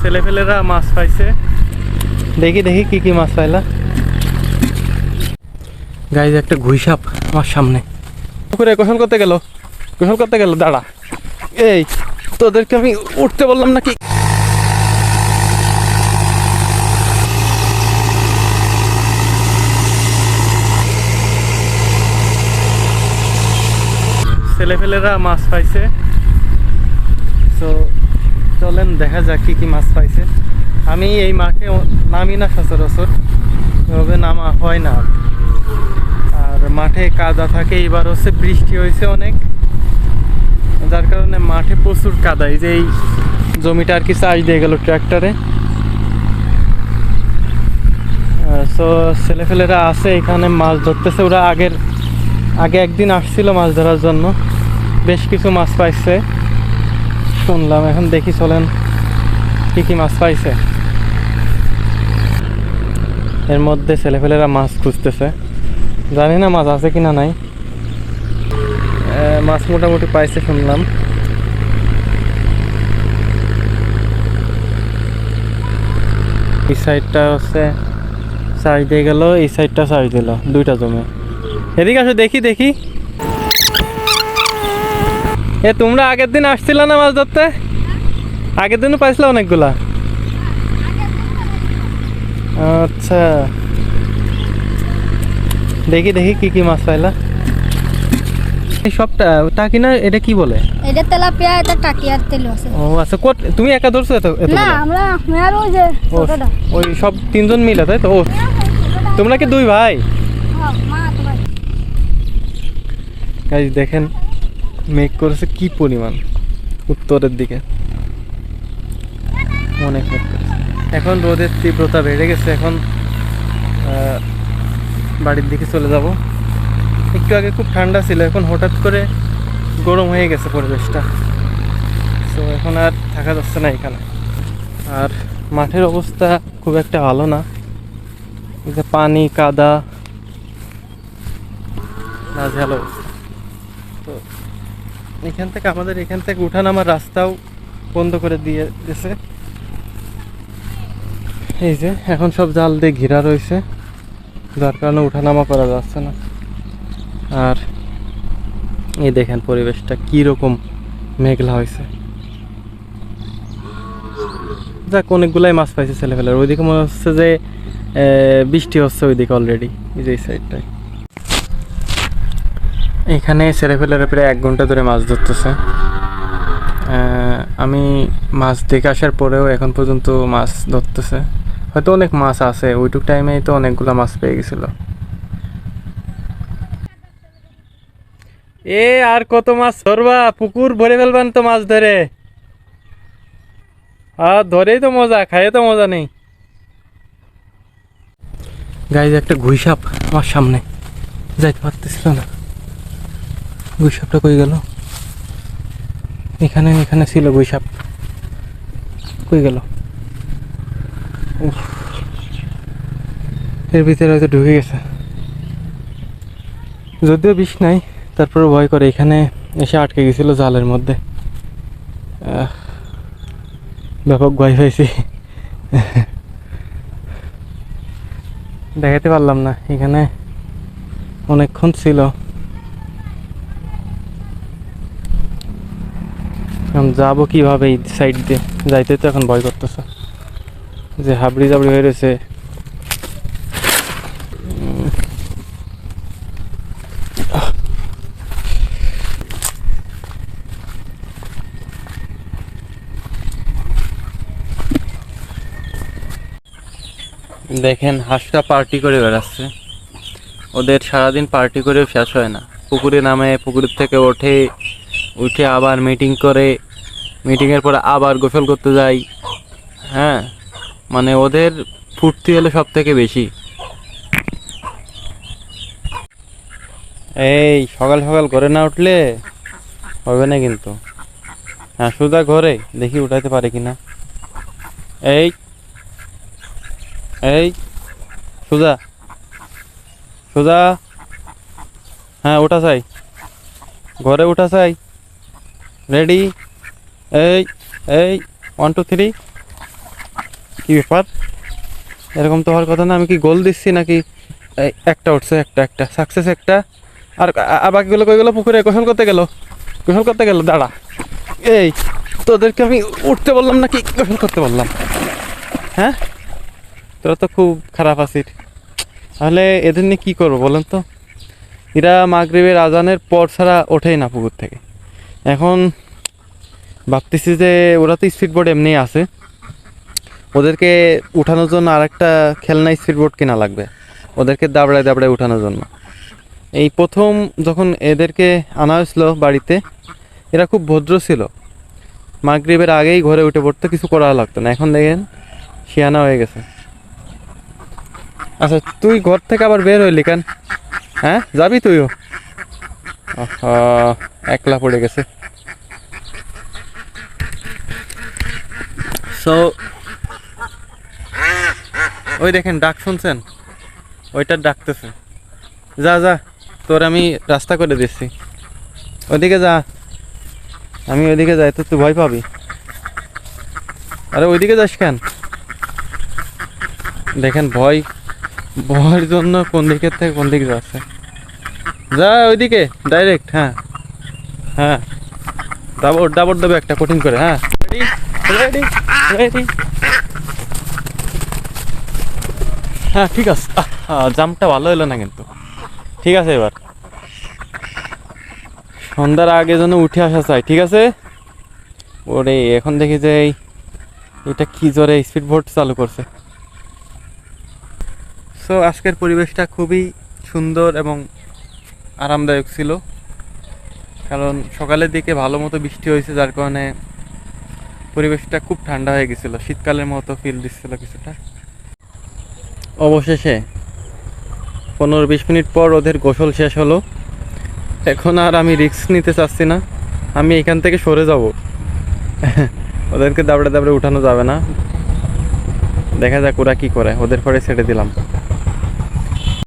ছেলেপেলেরা মাছ পাইছে, দেখি দেখি কি কি মাছ পাইলা। গাইজ একটা ঘুইসাপ আমার সামনে পুকুরে গোসল করতে গেল দাঁড়া। এই তোদেরকে আমি উঠতে বললাম নাকি? ছেলেপেলেরা মাছ পাইছে, তো চলেন দেখা যাক কি কি মাছ পাইছে। আমি এই মাঠে নামি না সচরাচর, এভাবে নামা হয় না। আর মাঠে কাদা থাকে, এবার হচ্ছে বৃষ্টি হয়েছে অনেক, যার কারণে মাঠে প্রচুর কাদা। এই যে এই জমিটা আর কি চাষ দিয়ে গেল ট্র্যাক্টরে। সো ছেলেপেলেরা আছে এখানে মাছ ধরতেছে। ওরা আগে একদিন আসছিল মাছ ধরার জন্য, বেশ কিছু মাছ পাইছে শুনলাম। এখন দেখি চলেন কি কি মাছ পাইছে। এর মধ্যে ছেলেপেলেরা মাছ খুঁজতেছে, জানি না মাছ আছে কিনা নাই। মাছ মোটামুটি পাইছে শুনলাম। এই সাইডটা হচ্ছে চাষ দিয়ে গেল, এই সাইডটা চাষ দিল, দুইটা জমি। এদিকে আসো দেখি দেখি। তোমরা আগের দিন আসছিল না মাছ ধরতে? আগের দিনও পাইছিল অনেকগুলা? আচ্ছা, দেখি দেখি কি কি মাছ পাইলা। এই সবটা টাকি না, এটা কি বলে? এটা তেলাপিয়া, এটা টাকি আর তেল আছে। ও আচ্ছা, তুমি একা ধরছো? না, আমরা মেয়ারও যে ছোটটা ওই সব তিনজন মিলে, তাই তো? ও তোমরা কি দুই ভাই? হ্যাঁ, মা তোমার। গাইস দেখেন মেঘ করেছে কি পরিমাণ, উত্তরের দিকে অনেক মেঘ করেছে। এখন রোদের তীব্রতা বেড়ে গেছে, এখন বাড়ির দিকে চলে যাব। একটু আগে খুব ঠান্ডা ছিল, এখন হঠাৎ করে গরম হয়ে গেছে পরিবেশটা। তো এখন আর থাকা যাচ্ছে না এখানে। আর মাঠের অবস্থা খুব একটা ভালো না, এই যে পানি কাদা নাজেহাল অবস্থা। তো আমাদের এখান থেকে উঠানামার রাস্তাও বন্ধ করে দিয়ে গেছে। এই যে এখন সব জাল দিয়ে ঘেরা রয়েছে, যার কারণে উঠানামা করা যাচ্ছে না। আর এই দেখেন পরিবেশটা কি রকম মেঘলা হয়েছে। যাক, অনেকগুলাই মাছ পাইছে ছেলেপেলার। ওইদিকে মনে হচ্ছে যে বৃষ্টি হচ্ছে ওইদিকে অলরেডি, এই যে এই সাইডটায়। এখানে ছেলেপেলেরা প্রায় 1 ঘন্টা ধরে মাছ ধরতেছে। আমি মাছ দেখে আসার পরেও এখন পর্যন্ত মাছ ধরতেছে। হয়তো অনেক মাছ আছে, ওইটুক টাইমেই তো অনেকগুলো মাছ পেয়ে গেছিল। আর কত মাছ ধরবা? পুকুর ভরে ফেলবান তো মাছ ধরে। আর ধরেই তো মজা, খাইয়ে তো মজা নেই। গাইজ একটা ঘুইসাপ আমার সামনে, যাইতে পারতেছিল না। ঘুইসাপটা কই গেল? এখানে ছিল ঘুইসাপ, কই গেল? এর ভিতরে হয়তো ঢুকে গেছে। যদিও বিষ নাই, তারপরে ভয় করে। এখানে এসে আটকে গেছিল জালের মধ্যে, ব্যাপক ভয় হয়েছি। দেখাতে পারলাম না, এখানে অনেকক্ষণ ছিল। যাবো কিভাবে? এই সাইড দিয়ে যাইতে তো এখন ভয় করতেছে, যে হাবড়ি জাবড়ি হয়ে রয়েছে। দেখেন হাঁসটা পার্টি করে বেড়াচ্ছে। ওদের সারাদিন পার্টি করেও শেষ হয় না। পুকুরে নামে, পুকুরের থেকে উঠে আবার মিটিং করে, মিটিংয়ের পরে আবার গোসল করতে যাই। হ্যাঁ, মানে ওদের ফুর্তি হলো সব থেকে বেশি। এই সকাল সকাল ঘরে না উঠলে হবে না কিন্তু। হ্যাঁ, সুদা ঘরে দেখি উঠাইতে পারে কিনা। এই এই সুজা, হ্যাঁ ওঠা চাই, ঘরে উঠা চাই। রেডি? এই 1 2 3। কি ব্যাপার? এরকম তো হওয়ার কথা না। আমি কি গোল দিচ্ছি নাকি? এই একটা উঠছে, একটা সাকসেস একটা। আর বাকিগুলো কই গেলো? পুকুরে গোসল করতে গেল, দাঁড়া। এই তোদেরকে আমি উঠতে বললাম নাকি গোসল করতে বললাম? হ্যাঁ, তোরা তো খুব খারাপ আছিস। তাহলে এদের নিয়ে কী করবো বলেন তো? এরা মাগরিবের আজানের পর ছাড়া ওঠেই না পুকুর থেকে। এখন ভাবতেছি যে ওরা তো স্পিডবোট এমনি আছে, ওদেরকে উঠানোর জন্য আরেকটা খেলনা স্পিডবোট কেনা লাগবে, ওদেরকে দাবড়ায় দাবড়ায় উঠানোর জন্য। এই প্রথম যখন এদেরকে আনা হয়েছিল বাড়িতে, এরা খুব ভদ্র ছিল, মাগরিবের আগেই ঘরে উঠে পড়তো, কিছু করা লাগতো না। এখন দেখেন শিয়ানা হয়ে গেছে। আচ্ছা, তুই ঘর থেকে আবার বের হইলি কেন? হ্যাঁ, যাবি তুইও? একলা পড়ে গেছে। সো ওই দেখেন ডাক শুনছেন? ওইটা ডাকতেছে। যা যা, তোর আমি রাস্তা করে দিচ্ছি, ওইদিকে যা। আমি ওইদিকে যাই তো তুই ভয় পাবি। আরে ওইদিকে যাস কেন? দেখেন ভয়ের জন্য কোন দিকের থেকে কোন দিকে যাচ্ছে। যা ওইদিকে ডাইরেক্ট। হ্যাঁ হ্যাঁ, ডাবর দেবে একটা কঠিন করে। হ্যাঁ, রেডি রেডি। হ্যাঁ ঠিক আছে। জামটা ভালো হলো না কিন্তু। ঠিক আছে, এবার সন্ধ্যার আগে যেন উঠে আসা চাই। ঠিক আছে। ওরে এখন দেখি যে এটা কি জোরে স্পিডবোট চালু করছে। সো আজকের পরিবেশটা খুবই সুন্দর এবং আরামদায়ক ছিল, কারণ সকালের দিকে ভালো মতো বৃষ্টি হয়েছে, যার কারণে পরিবেশটা খুব ঠান্ডা হয়ে গেছিলো, শীতকালের মতো ফিল দিচ্ছিল কিছুটা। অবশেষে 15-20 মিনিট পর ওদের গোসল শেষ হলো। এখন আর আমি রিস্ক নিতে চাচ্ছি না, আমি এখান থেকে সরে যাব। ওদেরকে দাবড়ে দাবড়ে উঠানো যাবে না, দেখা যাক ওরা কি করে, ওদের পরে ছেড়ে দিলাম।